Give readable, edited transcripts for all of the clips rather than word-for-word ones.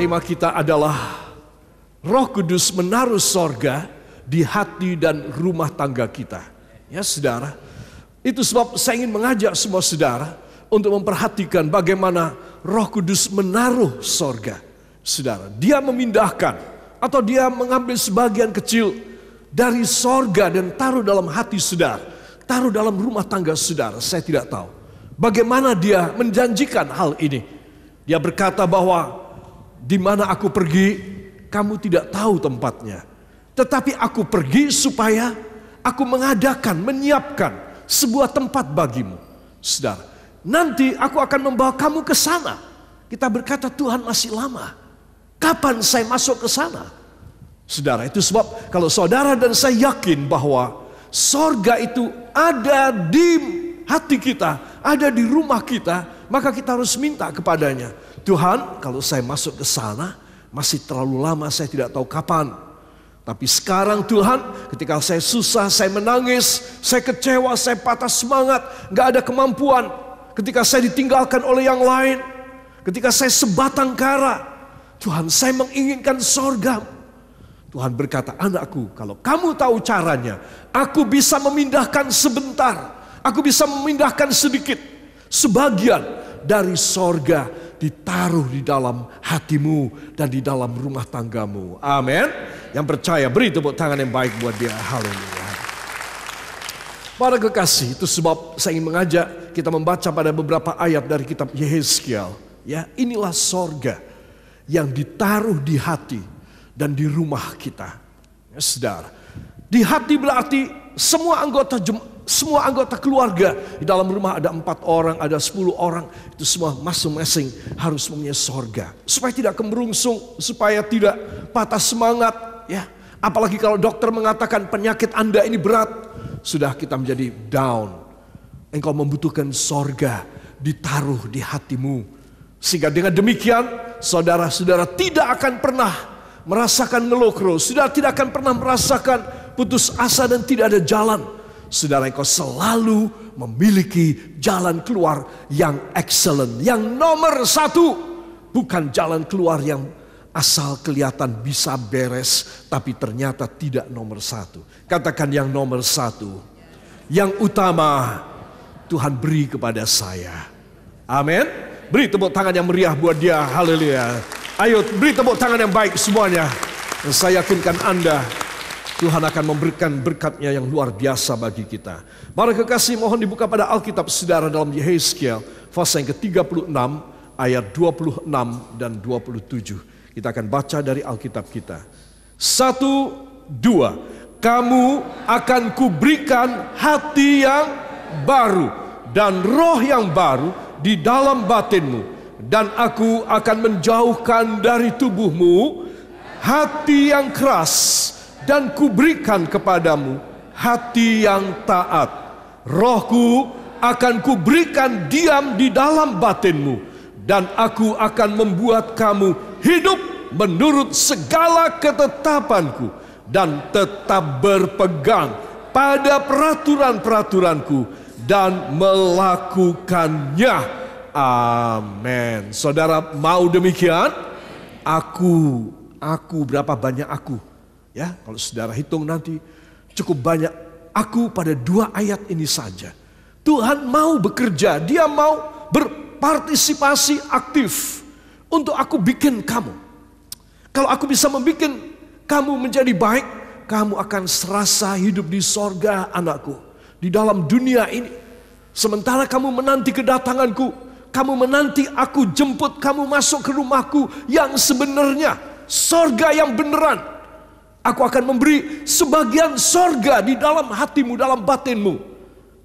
tema kita adalah Roh Kudus menaruh sorga di hati dan rumah tangga kita. Ya saudara, itu sebab saya ingin mengajak semua saudara untuk memperhatikan bagaimana Roh Kudus menaruh sorga. Saudara, dia memindahkan atau dia mengambil sebagian kecil dari sorga dan taruh dalam hati saudara, taruh dalam rumah tangga saudara. Saya tidak tahu bagaimana dia menjanjikan hal ini. Dia berkata bahwa di mana aku pergi, kamu tidak tahu tempatnya. Tetapi aku pergi supaya aku mengadakan, menyiapkan sebuah tempat bagimu. Saudara, nanti aku akan membawa kamu ke sana. Kita berkata, Tuhan masih lama. Kapan saya masuk ke sana? Saudara, itu sebab kalau saudara dan saya yakin bahwa sorga itu ada di hati kita, ada di rumah kita, maka kita harus minta kepadanya. Tuhan, kalau saya masuk ke sana, masih terlalu lama, saya tidak tahu kapan. Tapi sekarang Tuhan, ketika saya susah, saya menangis, saya kecewa, saya patah semangat, gak ada kemampuan. Ketika saya ditinggalkan oleh yang lain, ketika saya sebatang kara, Tuhan, saya menginginkan sorga. Tuhan berkata, anakku, kalau kamu tahu caranya, aku bisa memindahkan sebentar, aku bisa memindahkan sedikit, sebagian dari sorga ditaruh di dalam hatimu dan di dalam rumah tanggamu. Amin. Yang percaya beri tepuk tangan yang baik buat dia. Haleluya. Para kekasih, itu sebab saya ingin mengajak kita membaca pada beberapa ayat dari kitab Yehezkiel. Ya, inilah sorga yang ditaruh di hati dan di rumah kita. Ya, saudara. Di hati berarti semua anggota keluarga. Di dalam rumah ada 4 orang, ada 10 orang. Itu semua masing-masing harus mempunyai sorga. Supaya tidak kemerungsung, supaya tidak patah semangat. Ya, apalagi kalau dokter mengatakan penyakit Anda ini berat. Sudah kita menjadi down. Engkau membutuhkan sorga ditaruh di hatimu. Sehingga dengan demikian saudara-saudara tidak akan pernah merasakan ngeluh-ngeluh. Saudara tidak akan pernah merasakan putus asa dan tidak ada jalan. Saudara, engkau selalu memiliki jalan keluar yang excellent, yang nomor 1. Bukan jalan keluar yang asal kelihatan bisa beres, tapi ternyata tidak nomor 1. Katakan yang nomor 1. Yang utama Tuhan beri kepada saya. Amin. Beri tepuk tangan yang meriah buat dia. Haleluya. Ayo beri tepuk tangan yang baik semuanya. Dan saya yakinkan Anda, Tuhan akan memberikan berkatnya yang luar biasa bagi kita. Para kekasih, mohon dibuka pada Alkitab saudara dalam Yehezkiel pasal yang ke-36 ayat 26 dan 27. Kita akan baca dari Alkitab kita. 1, 2. Kamu akan kuberikan hati yang baru dan roh yang baru di dalam batinmu, dan aku akan menjauhkan dari tubuhmu hati yang keras, dan kuberikan kepadamu hati yang taat. Rohku akan kuberikan diam di dalam batinmu, dan aku akan membuat kamu hidup menurut segala ketetapanku, dan tetap berpegang pada peraturan-peraturanku dan melakukannya. Amin. Saudara mau demikian? Aku berapa banyak aku? Ya, kalau saudara hitung nanti cukup banyak aku pada 2 ayat ini saja. Tuhan mau bekerja, dia mau berpartisipasi aktif untuk aku bikin kamu. Kalau aku bisa membuat kamu menjadi baik, kamu akan serasa hidup di sorga, anakku. Di dalam dunia ini, sementara kamu menanti kedatanganku, kamu menanti aku jemput kamu masuk ke rumahku yang sebenarnya, sorga yang beneran. Aku akan memberi sebagian sorga di dalam hatimu, dalam batinmu.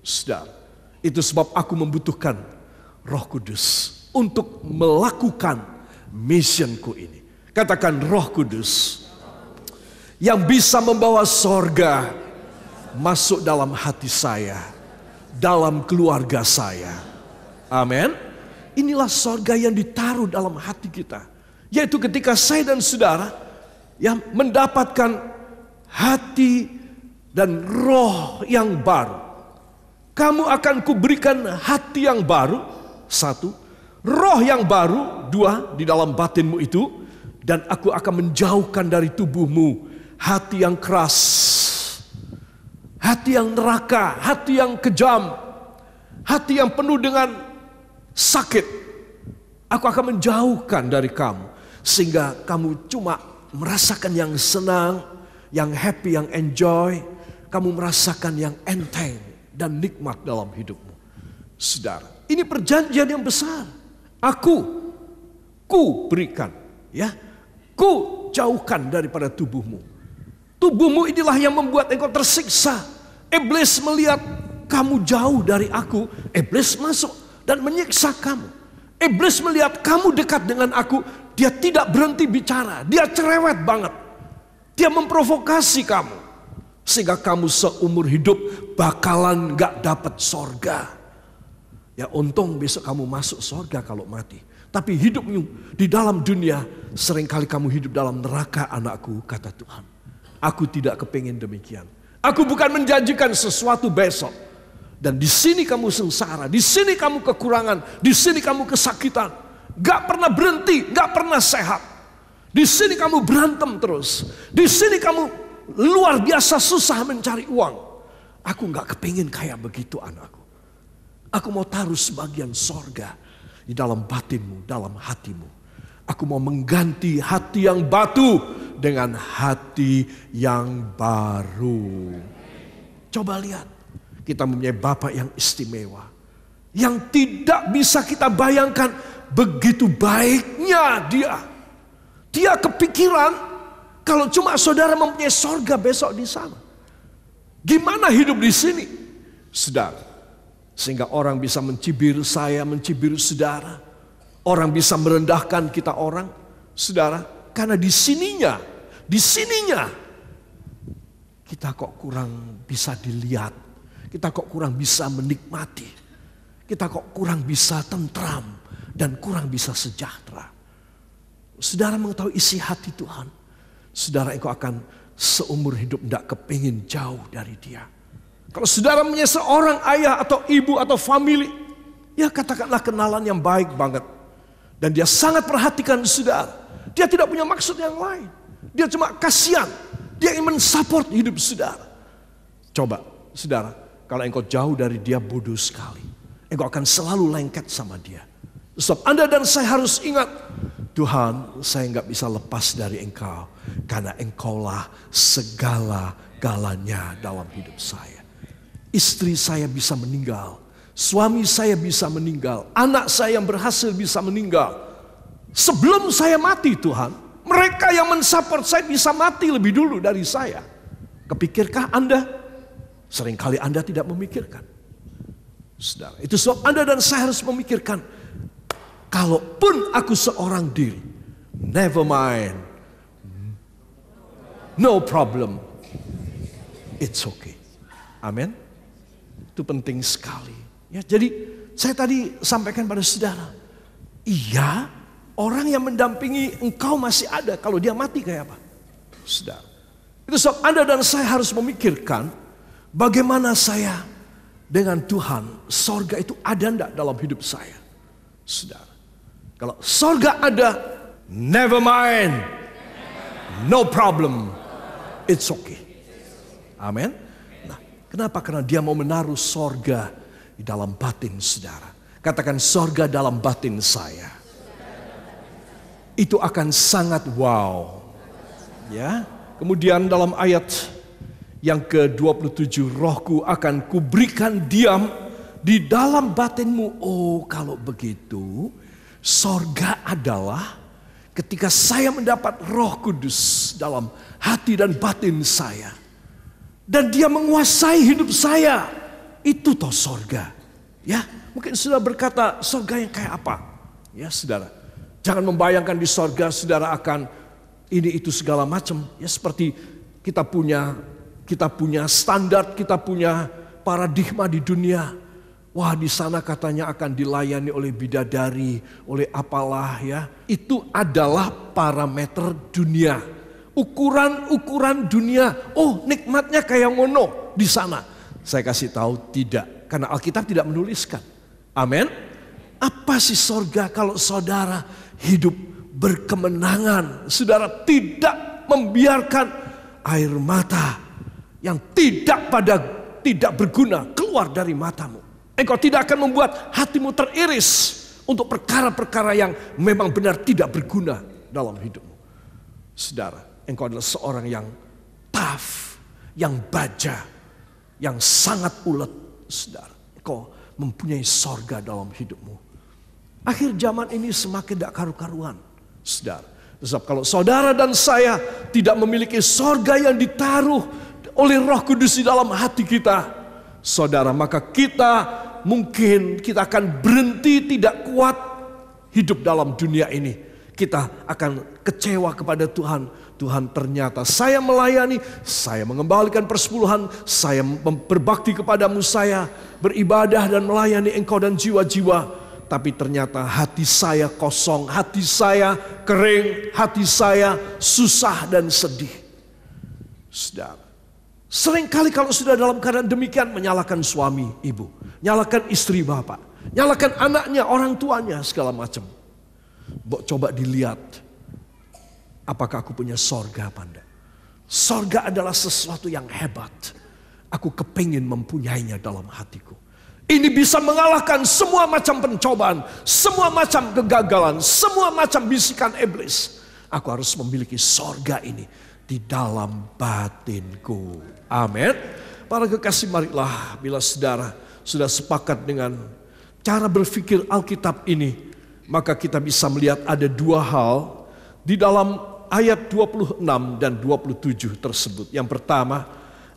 Saudara, itu sebab aku membutuhkan Roh Kudus untuk melakukan missionku ini. Katakan Roh Kudus yang bisa membawa sorga masuk dalam hati saya, dalam keluarga saya. Amin. Inilah sorga yang ditaruh dalam hati kita. Yaitu ketika saya dan saudara yang mendapatkan hati dan roh yang baru. Kamu akan kuberikan hati yang baru, 1. Roh yang baru, 2, di dalam batinmu itu. Dan aku akan menjauhkan dari tubuhmu hati yang keras, hati yang neraka, hati yang kejam, hati yang penuh dengan sakit. Aku akan menjauhkan dari kamu, sehingga kamu cuma merasakan yang senang, yang happy, yang enjoy. Kamu merasakan yang enteng dan nikmat dalam hidupmu. Saudara, ini perjanjian yang besar. Ku berikan, ya, ku jauhkan daripada tubuhmu. Tubuhmu inilah yang membuat engkau tersiksa. Iblis melihat kamu jauh dari aku, iblis masuk dan menyiksa kamu. Iblis melihat kamu dekat dengan aku, dia tidak berhenti bicara, dia cerewet banget. Dia memprovokasi kamu, sehingga kamu seumur hidup bakalan gak dapat sorga. Ya untung besok kamu masuk sorga kalau mati. Tapi hidupmu di dalam dunia, seringkali kamu hidup dalam neraka anakku, kata Tuhan. Aku tidak kepingin demikian. Aku bukan menjanjikan sesuatu besok. Dan di sini kamu sengsara, di sini kamu kekurangan, di sini kamu kesakitan. Gak pernah berhenti, gak pernah sehat. Di sini kamu berantem terus. Di sini kamu luar biasa susah mencari uang. Aku gak kepingin kayak begitu anakku. Aku mau taruh sebagian sorga di dalam batinmu, dalam hatimu. Aku mau mengganti hati yang batu dengan hati yang baru. Coba lihat, kita mempunyai Bapa yang istimewa, yang tidak bisa kita bayangkan begitu baiknya dia. Dia kepikiran kalau cuma saudara mempunyai sorga besok di sana. Gimana hidup di sini, saudara? Sehingga orang bisa mencibir saya, mencibir saudara. Orang bisa merendahkan kita orang, saudara. Karena di sininya kita kok kurang bisa dilihat. Kita kok kurang bisa menikmati. Kita kok kurang bisa tentram dan kurang bisa sejahtera. Saudara mengetahui isi hati Tuhan, saudara engkau akan seumur hidup tidak kepingin jauh dari dia. Kalau saudara punya seorang ayah atau ibu atau family, ya katakanlah kenalan yang baik banget. Dan dia sangat perhatikan saudara. Dia tidak punya maksud yang lain. Dia cuma kasihan. Dia ingin mensupport hidup saudara. Coba saudara, kalau engkau jauh dari dia bodoh sekali. Engkau akan selalu lengket sama dia. Sebab Anda dan saya harus ingat, Tuhan, saya nggak bisa lepas dari engkau. Karena engkaulah segala-galanya dalam hidup saya. Istri saya bisa meninggal, suami saya bisa meninggal, anak saya yang berhasil bisa meninggal. Sebelum saya mati Tuhan, mereka yang mensupport saya bisa mati lebih dulu dari saya. Kepikirkah Anda? Seringkali Anda tidak memikirkan. Saudara, itu sebab Anda dan saya harus memikirkan, kalaupun aku seorang diri, never mind, no problem, it's okay. Amin. Itu penting sekali. Ya, jadi saya tadi sampaikan pada saudara, iya, orang yang mendampingi engkau masih ada. Kalau dia mati kayak apa? Saudara, itu sebab Anda dan saya harus memikirkan bagaimana saya dengan Tuhan, sorga itu ada enggak dalam hidup saya? Saudara, kalau sorga ada, never mind, no problem, it's okay. Amin. Kenapa? Karena dia mau menaruh sorga di dalam batin saudara. Katakan sorga dalam batin saya. Itu akan sangat wow. Ya. Kemudian dalam ayat yang ke-27, rohku akan kuberikan diam di dalam batinmu. Oh, kalau begitu, sorga adalah ketika saya mendapat Roh Kudus dalam hati dan batin saya. Dan dia menguasai hidup saya. Itu toh sorga. Ya, mungkin sudah berkata sorga yang kayak apa? Ya saudara, jangan membayangkan di sorga saudara akan ini itu segala macam. Ya seperti kita punya standar, kita punya paradigma di dunia. Wah, di sana katanya akan dilayani oleh bidadari, oleh apalah ya. Itu adalah parameter dunia. Ukuran dunia, oh nikmatnya kayak ngono di sana. Saya kasih tahu tidak, karena Alkitab tidak menuliskan. Amin. Apa sih sorga kalau saudara hidup berkemenangan. Saudara, tidak membiarkan air mata yang tidak berguna keluar dari matamu. Engkau tidak akan membuat hatimu teriris untuk perkara-perkara yang memang benar tidak berguna dalam hidupmu. Saudara, engkau adalah seorang yang tough, yang baja, yang sangat ulet. Saudara, engkau mempunyai sorga dalam hidupmu. Akhir zaman ini semakin tidak karu-karuan. Saudara, sebab kalau saudara dan saya tidak memiliki sorga yang ditaruh oleh Roh Kudus di dalam hati kita, saudara, maka kita akan berhenti tidak kuat hidup dalam dunia ini. Kita akan kecewa kepada Tuhan. Tuhan, ternyata saya melayani, saya mengembalikan persepuluhan, saya berbakti kepadamu, saya beribadah dan melayani engkau dan jiwa-jiwa. Tapi ternyata hati saya kosong, hati saya kering, hati saya susah dan sedih. Saudara, seringkali kalau sudah dalam keadaan demikian menyalahkan suami, ibu, nyalakan istri, bapak, nyalakan anaknya, orang tuanya, segala macam. Coba dilihat, apakah aku punya sorga apa enggak? Sorga adalah sesuatu yang hebat. Aku kepingin mempunyainya dalam hatiku. Ini bisa mengalahkan semua macam pencobaan, semua macam kegagalan, semua macam bisikan iblis. Aku harus memiliki sorga ini di dalam batinku. Amin. Para kekasih, marilah bila saudara sudah sepakat dengan cara berpikir Alkitab ini, maka kita bisa melihat ada dua hal di dalam ayat 26 dan 27 tersebut. Yang pertama,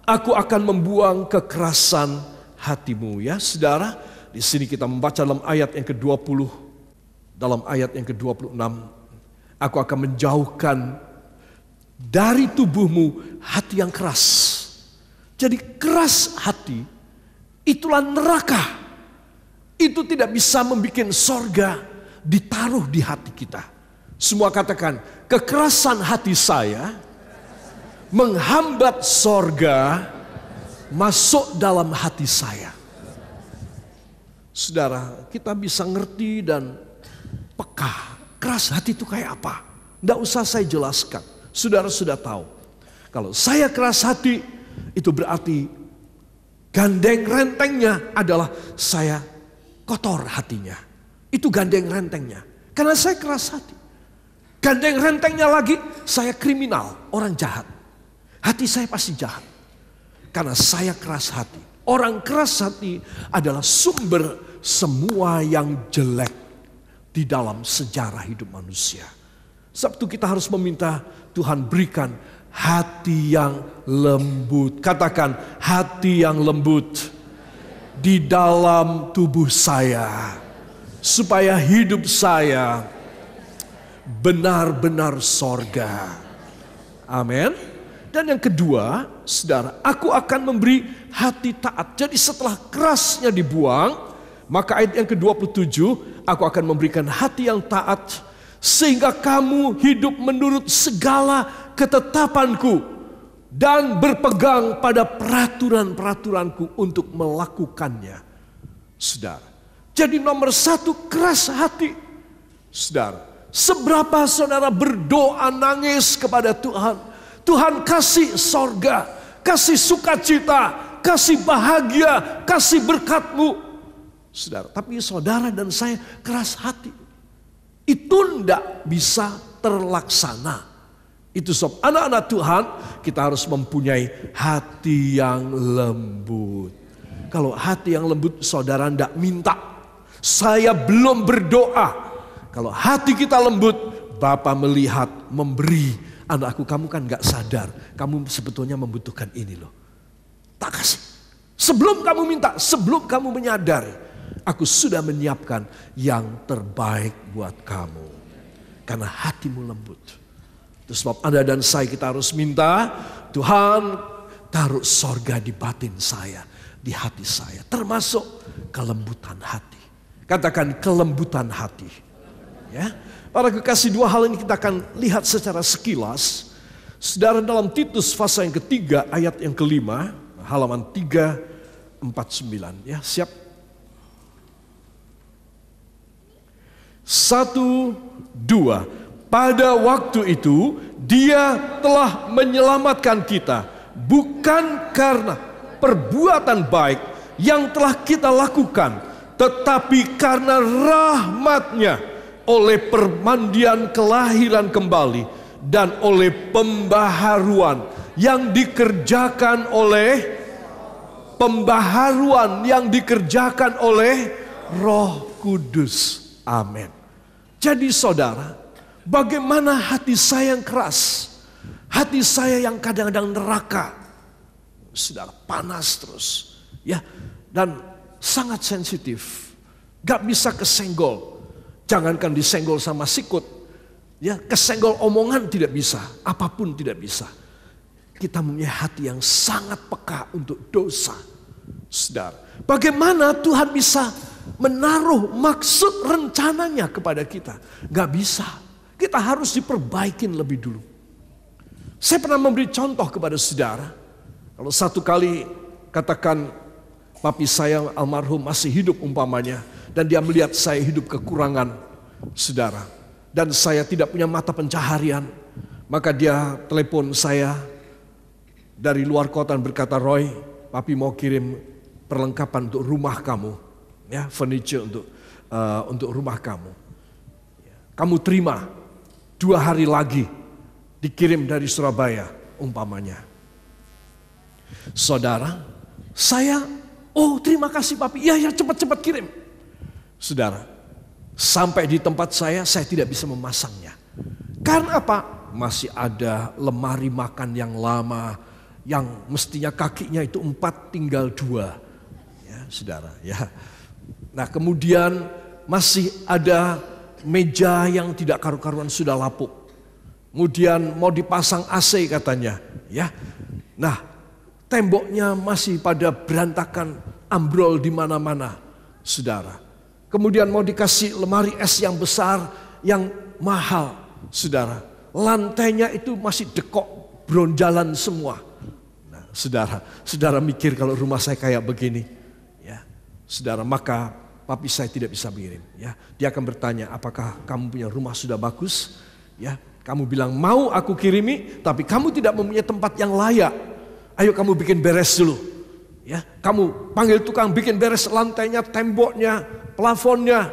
aku akan membuang kekerasan hatimu. Ya saudara, di sini kita membaca dalam ayat yang ke-20, dalam ayat yang ke-26, aku akan menjauhkan dari tubuhmu hati yang keras. Jadi keras hati itulah neraka. Itu tidak bisa membuat sorga ditaruh di hati kita. Semua katakan, kekerasan hati saya menghambat sorga masuk dalam hati saya. Saudara, kita bisa ngerti dan peka. Keras hati itu kayak apa? Tidak usah saya jelaskan. Saudara sudah tahu. Kalau saya keras hati, itu berarti gandeng rentengnya adalah saya kotor hatinya. Itu gandeng rentengnya. Karena saya keras hati. Gandeng rentengnya lagi, saya kriminal, orang jahat. Hati saya pasti jahat. Karena saya keras hati. Orang keras hati adalah sumber semua yang jelek di dalam sejarah hidup manusia. Sebab itu kita harus meminta Tuhan berikan hati yang lembut. Katakan, hati yang lembut di dalam tubuh saya. Supaya hidup saya benar-benar sorga. Amin. Dan yang kedua, saudara, aku akan memberi hati taat. Jadi setelah kerasnya dibuang, maka ayat yang ke-27, aku akan memberikan hati yang taat, sehingga kamu hidup menurut segala ketetapanku, dan berpegang pada peraturan-peraturanku untuk melakukannya. Saudara, jadi nomor satu, keras hati. Saudara, seberapa saudara berdoa nangis kepada Tuhan, Tuhan kasih sorga, kasih sukacita, kasih bahagia, kasih berkat-Mu. Saudara, tapi saudara dan saya keras hati. Itu tidak bisa terlaksana. Itu sebab anak-anak Tuhan, kita harus mempunyai hati yang lembut. Kalau hati yang lembut, saudara tidak minta. Saya belum berdoa. Kalau hati kita lembut, Bapa melihat, memberi. Anakku, kamu kan gak sadar, kamu sebetulnya membutuhkan ini loh. Tak kasih. Sebelum kamu minta, sebelum kamu menyadari, aku sudah menyiapkan yang terbaik buat kamu. Karena hatimu lembut. Itu sebab Anda dan saya kita harus minta, Tuhan taruh sorga di batin saya, di hati saya. Termasuk kelembutan hati. Katakan kelembutan hati. Ya. Para kekasih, dua hal ini kita akan lihat secara sekilas. Saudara, dalam Titus pasal yang ketiga ayat yang kelima, halaman 349. Ya, siap. 1, 2. Pada waktu itu Dia telah menyelamatkan kita, bukan karena perbuatan baik yang telah kita lakukan, tetapi karena rahmat-Nya, oleh permandian kelahiran kembali dan oleh pembaharuan yang dikerjakan oleh Roh Kudus. Amin. Jadi saudara, bagaimana hati saya yang keras, hati saya yang kadang-kadang neraka, saudara, panas terus, ya, dan sangat sensitif, gak bisa kesenggol. Jangankan disenggol sama sikut, ya, kesenggol omongan tidak bisa, apapun tidak bisa. Kita mempunyai hati yang sangat peka untuk dosa, saudara. Bagaimana Tuhan bisa menaruh maksud rencananya kepada kita? Gak bisa. Kita harus diperbaikin lebih dulu. Saya pernah memberi contoh kepada saudara. Kalau satu kali katakan papi saya almarhum masih hidup umpamanya, dan dia melihat saya hidup kekurangan, saudara, dan saya tidak punya mata pencaharian, maka dia telepon saya dari luar kota dan berkata, "Roy, papi mau kirim perlengkapan untuk rumah kamu, ya, furniture untuk rumah kamu. Kamu terima, 2 hari lagi dikirim dari Surabaya," umpamanya. Saudara, saya, "Oh, terima kasih papi, ya cepat-cepat kirim." Saudara, sampai di tempat saya tidak bisa memasangnya. Karena apa? Masih ada lemari makan yang lama, yang mestinya kakinya itu 4 tinggal 2. Ya, saudara, ya. Nah, kemudian masih ada meja yang tidak karu-karuan, sudah lapuk. Kemudian mau dipasang AC katanya, ya. Nah, temboknya masih pada berantakan, ambrol di mana-mana, saudara. Kemudian mau dikasih lemari es yang besar, yang mahal, saudara. Lantainya itu masih dekok, bronjalan semua. Nah, saudara mikir kalau rumah saya kayak begini, ya, saudara, maka papi saya tidak bisa mengirim. Ya, dia akan bertanya, "Apakah kamu punya rumah sudah bagus?" Ya, kamu bilang, "Mau aku kirimi," tapi kamu tidak mempunyai tempat yang layak. Ayo kamu bikin beres dulu. Ya, kamu panggil tukang bikin beres lantainya, temboknya, plafonnya,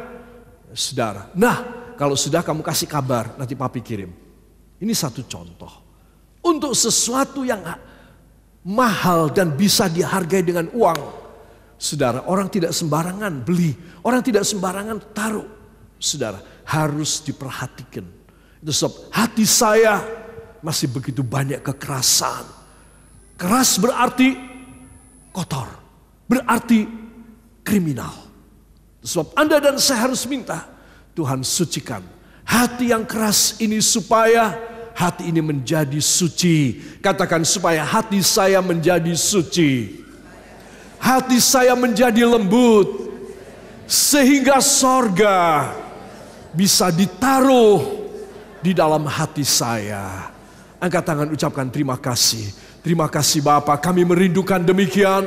saudara. Nah, kalau sudah kamu kasih kabar, nanti papi kirim. Ini satu contoh. Untuk sesuatu yang mahal dan bisa dihargai dengan uang, saudara, orang tidak sembarangan beli, orang tidak sembarangan taruh. Saudara, harus diperhatikan. Itu sebab hati saya masih begitu banyak kekerasan. Keras berarti kotor, berarti kriminal. Sebab Anda dan saya harus minta, Tuhan sucikan hati yang keras ini supaya hati ini menjadi suci. Katakan, supaya hati saya menjadi suci. Hati saya menjadi lembut, sehingga sorga bisa ditaruh di dalam hati saya. Angkat tangan, ucapkan terima kasih. Terima kasih Bapa, kami merindukan demikian.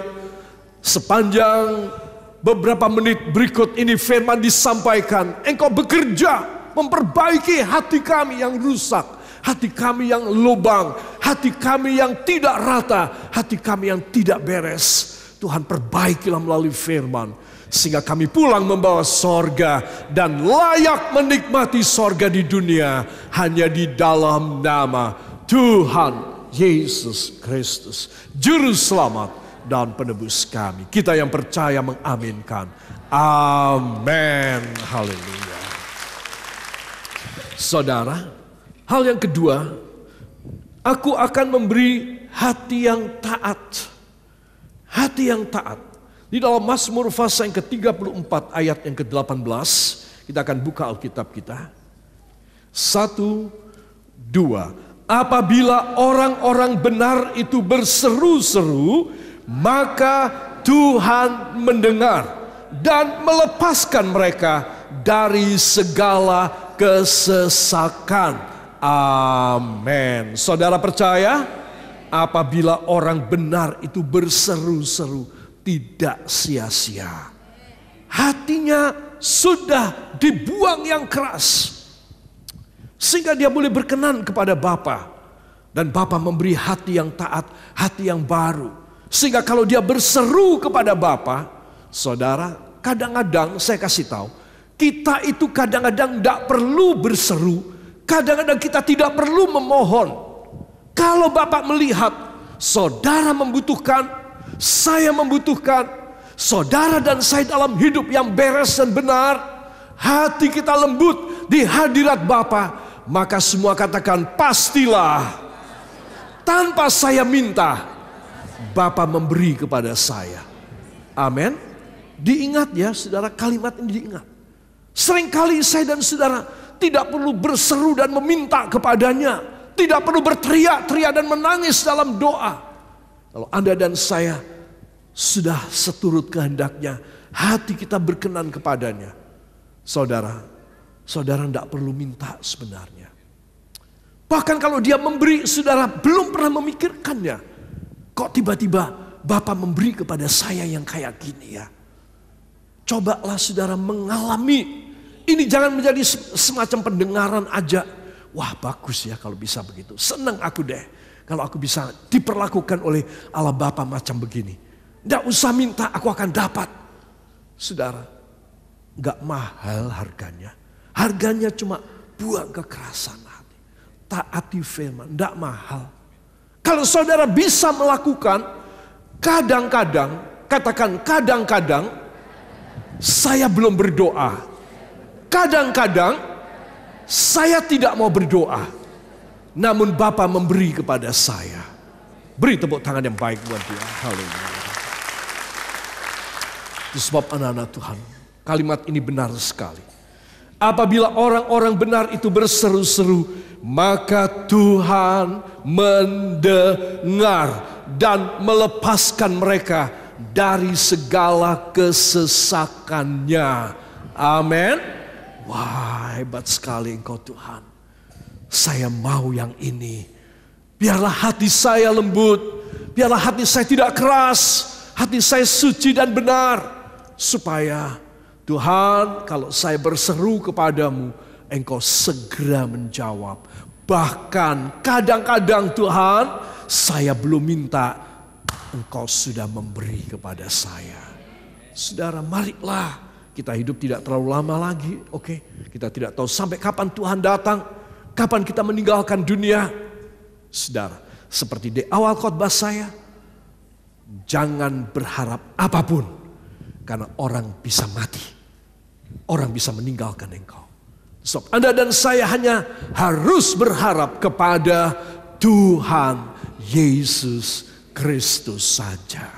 Sepanjang beberapa menit berikut ini firman disampaikan, Engkau bekerja memperbaiki hati kami yang rusak, hati kami yang lubang, hati kami yang tidak rata, hati kami yang tidak beres. Tuhan, perbaikilah melalui firman, sehingga kami pulang membawa sorga dan layak menikmati sorga di dunia hanya di dalam nama Tuhan Yesus Kristus, Juru Selamat dan Penebus kami. Kita yang percaya mengaminkan. Amin. Haleluya. Saudara, hal yang kedua, aku akan memberi hati yang taat. Hati yang taat. Di dalam Mazmur pasal yang ke-34 ayat yang ke-18, kita akan buka Alkitab kita. 1, 2. Apabila orang-orang benar itu berseru-seru, maka Tuhan mendengar dan melepaskan mereka dari segala kesesakan. Amin. Saudara percaya? Apabila orang benar itu berseru-seru, tidak sia-sia. Hatinya sudah dibuang yang keras. Sehingga dia boleh berkenan kepada Bapa. Dan Bapa memberi hati yang taat, hati yang baru. Sehingga kalau dia berseru kepada Bapa, saudara, kadang-kadang saya kasih tahu, kita itu kadang-kadang tidak perlu berseru, kadang-kadang kita tidak perlu memohon. Kalau Bapak melihat saudara membutuhkan, saya membutuhkan, saudara dan saya dalam hidup yang beres dan benar, hati kita lembut di hadirat Bapa, maka semua katakan pastilah. Tanpa saya minta, Bapa memberi kepada saya. Amin. Diingat ya saudara, kalimat ini diingat. Seringkali saya dan saudara tidak perlu berseru dan meminta kepadanya. Tidak perlu berteriak-teriak dan menangis dalam doa. Kalau Anda dan saya sudah seturut kehendaknya, hati kita berkenan kepadanya. Saudara tidak perlu minta sebenarnya. Bahkan kalau dia memberi, saudara belum pernah memikirkannya. Kok tiba-tiba Bapa memberi kepada saya yang kayak gini ya. Cobalah saudara mengalami. Ini jangan menjadi semacam pendengaran aja. Wah bagus ya kalau bisa begitu. Senang aku deh kalau aku bisa diperlakukan oleh Allah Bapa macam begini. Tidak usah minta, aku akan dapat. Saudara, gak mahal harganya. Harganya cuma buang kekerasan hati. Taati firman, tidak mahal. Kalau saudara bisa melakukan, kadang-kadang, katakan kadang-kadang, saya belum berdoa. Kadang-kadang, saya tidak mau berdoa. Namun Bapa memberi kepada saya. Beri tepuk tangan yang baik buat dia. Haleluya. Itu sebab anak-anak Tuhan, kalimat ini benar sekali. Apabila orang-orang benar itu berseru-seru, maka Tuhan mendengar dan melepaskan mereka dari segala kesesakannya. Amin. Wah, hebat sekali Engkau Tuhan. Saya mau yang ini. Biarlah hati saya lembut, biarlah hati saya tidak keras, hati saya suci dan benar. Supaya Tuhan, kalau saya berseru kepadamu, Engkau segera menjawab. Bahkan kadang-kadang Tuhan, saya belum minta, Engkau sudah memberi kepada saya. Saudara, marilah kita hidup tidak terlalu lama lagi. Oke, kita tidak tahu sampai kapan Tuhan datang, kapan kita meninggalkan dunia. Saudara, seperti di awal khotbah saya, jangan berharap apapun. Karena orang bisa mati. Orang bisa meninggalkan engkau. So, Anda dan saya hanya harus berharap kepada Tuhan Yesus Kristus saja.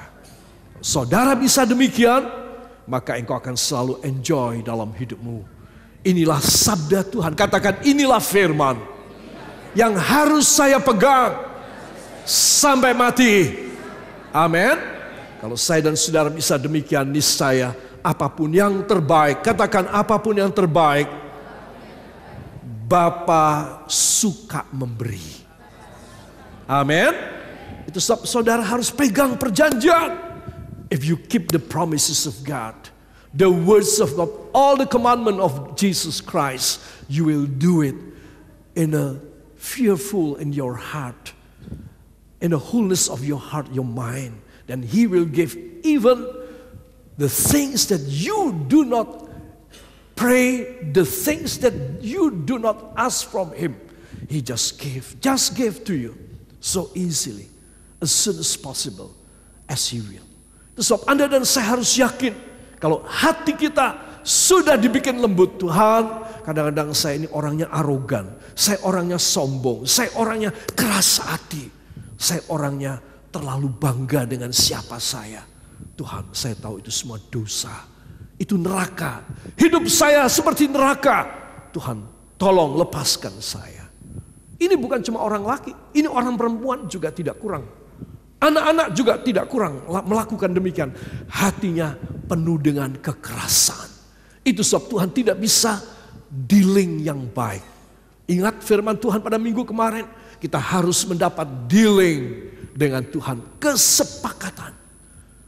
Saudara bisa demikian, maka engkau akan selalu enjoy dalam hidupmu. Inilah sabda Tuhan. Katakan inilah firman yang harus saya pegang sampai mati. Amin. Kalau saya dan saudara bisa demikian, niscaya apapun yang terbaik, katakan apapun yang terbaik, Bapa suka memberi. Amin. Itu sebab saudara harus pegang perjanjian. If you keep the promises of God, the words of God, all the commandment of Jesus Christ, you will do it in a fearful in your heart, in the wholeness of your heart, your mind. And He will give even the things that you do not pray, the things that you do not ask from Him. He just gave to you so easily, as soon as possible, as He will. Sebab Anda dan saya harus yakin, kalau hati kita sudah dibikin lembut, Tuhan, kadang-kadang saya ini orangnya arogan, saya orangnya sombong, saya orangnya keras hati, saya orangnya terlalu bangga dengan siapa saya. Tuhan, saya tahu itu semua dosa. Itu neraka. Hidup saya seperti neraka. Tuhan, tolong lepaskan saya. Ini bukan cuma orang laki, ini orang perempuan juga tidak kurang. Anak-anak juga tidak kurang melakukan demikian. Hatinya penuh dengan kekerasan. Itu sebab Tuhan tidak bisa dealing yang baik. Ingat firman Tuhan pada minggu kemarin, kita harus mendapat dealing dengan Tuhan, kesepakatan.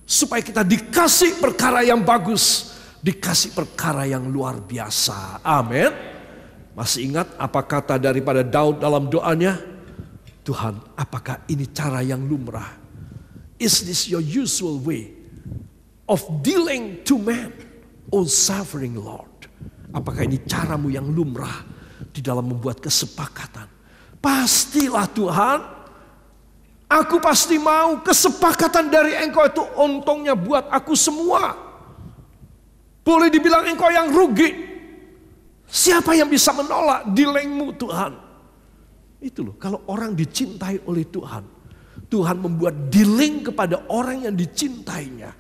Supaya kita dikasih perkara yang bagus, dikasih perkara yang luar biasa. Amin. Masih ingat apa kata daripada Daud dalam doanya? Tuhan, apakah ini cara yang lumrah? Is this your usual way of dealing to man, O sovereign Lord? Apakah ini caramu yang lumrah di dalam membuat kesepakatan? Pastilah Tuhan, aku pasti mau kesepakatan dari Engkau itu untungnya buat aku semua. Boleh dibilang Engkau yang rugi. Siapa yang bisa menolak dealingmu Tuhan? Itu loh, kalau orang dicintai oleh Tuhan, Tuhan membuat dealing kepada orang yang dicintainya.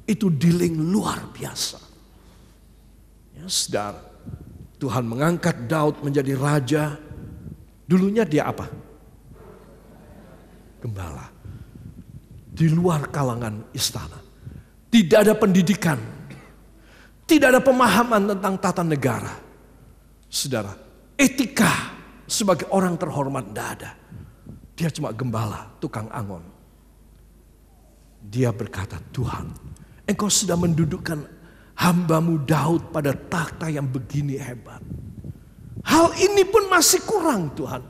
Itu dealing luar biasa. Ya, saudara, Tuhan mengangkat Daud menjadi raja. Dulunya dia apa? Gembala. Di luar kalangan istana. Tidak ada pendidikan. Tidak ada pemahaman tentang tata negara. Saudara, etika sebagai orang terhormat tidak ada. Dia cuma gembala, tukang angon. Dia berkata, Tuhan, Engkau sudah mendudukkan hamba-Mu Daud pada takhta yang begini hebat. Hal ini pun masih kurang Tuhan.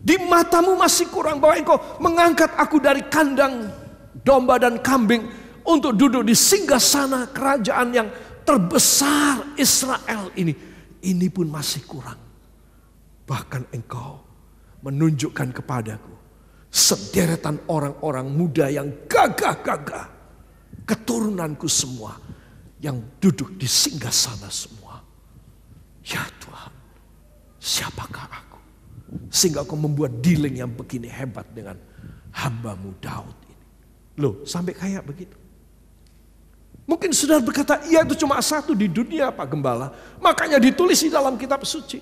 Di mata-Mu masih kurang bahwa Engkau mengangkat aku dari kandang domba dan kambing untuk duduk di singgasana kerajaan yang terbesar Israel ini. Ini pun masih kurang. Bahkan Engkau menunjukkan kepadaku sederetan orang-orang muda yang gagah-gagah. Keturunanku semua yang duduk di singgasana semua. Ya Tuhan, siapakah aku? Sehingga Kau membuat dealing yang begini hebat dengan hamba-Mu Daud ini. Loh, sampai kayak begitu. Mungkin saudara berkata, iya itu cuma satu di dunia Pak Gembala. Makanya ditulis di dalam kitab suci.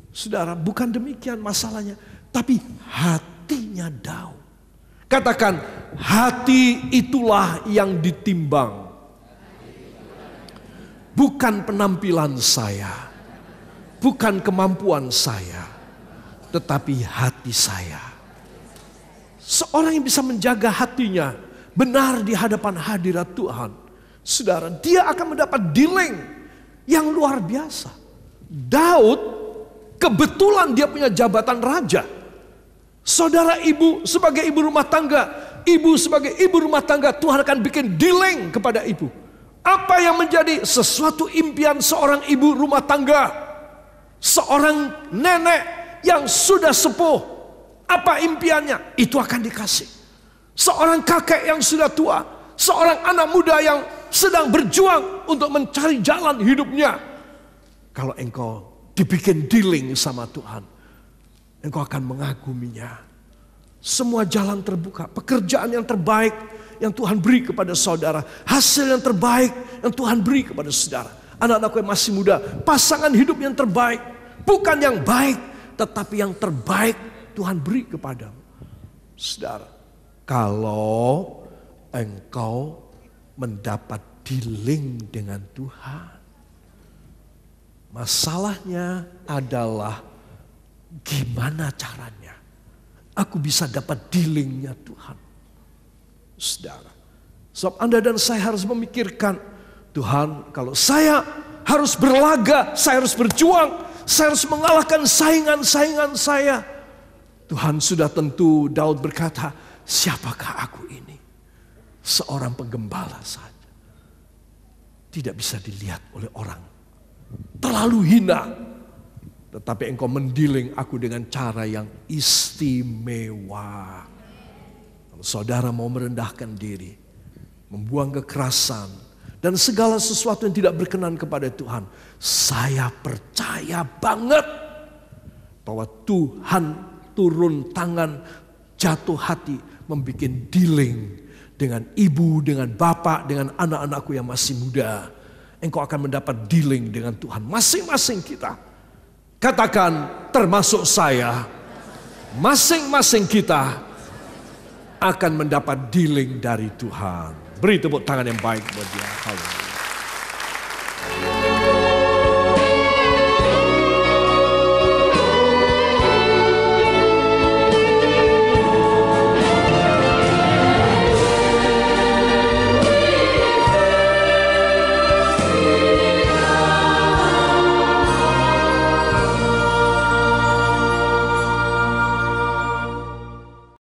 Saudara, bukan demikian masalahnya. Tapi hatinya Daud. Katakan, hati itulah yang ditimbang. Bukan penampilan saya. Bukan kemampuan saya. Tetapi hati saya. Seorang yang bisa menjaga hatinya benar di hadapan hadirat Tuhan. Saudara, dia akan mendapat dealing yang luar biasa. Daud, kebetulan dia punya jabatan raja. Saudara ibu sebagai ibu rumah tangga, ibu sebagai ibu rumah tangga, Tuhan akan bikin dealing kepada ibu. Apa yang menjadi sesuatu impian seorang ibu rumah tangga, seorang nenek yang sudah sepuh, apa impiannya? Itu akan dikasih. Seorang kakek yang sudah tua, seorang anak muda yang sedang berjuang untuk mencari jalan hidupnya. Kalau engkau dibikin dealing sama Tuhan, engkau akan mengaguminya. Semua jalan terbuka, pekerjaan yang terbaik yang Tuhan beri kepada saudara, hasil yang terbaik yang Tuhan beri kepada saudara. Anak-anakku yang masih muda, pasangan hidup yang terbaik, bukan yang baik, tetapi yang terbaik Tuhan beri kepadamu. Saudara, kalau engkau mendapat dealing dengan Tuhan, masalahnya adalah gimana caranya aku bisa dapat dealingnya Tuhan. Saudara, sebab Anda dan saya harus memikirkan, Tuhan, kalau saya harus berlaga, saya harus berjuang, saya harus mengalahkan saingan-saingan saya. Tuhan sudah tentu, Daud berkata, siapakah aku ini? Seorang penggembala saja. Tidak bisa dilihat oleh orang. Terlalu hina. Tetapi engkau mendealing aku dengan cara yang istimewa. Kalau saudara mau merendahkan diri, membuang kekerasan, dan segala sesuatu yang tidak berkenan kepada Tuhan, saya percaya banget bahwa Tuhan turun tangan, jatuh hati, membuat dealing dengan ibu, dengan bapak, dengan anak-anakku yang masih muda. Engkau akan mendapat dealing dengan Tuhan. Masing-masing kita. Katakan, termasuk saya. Masing-masing kita akan mendapat dealing dari Tuhan. Beri tepuk tangan yang baik buat dia. Haleluya.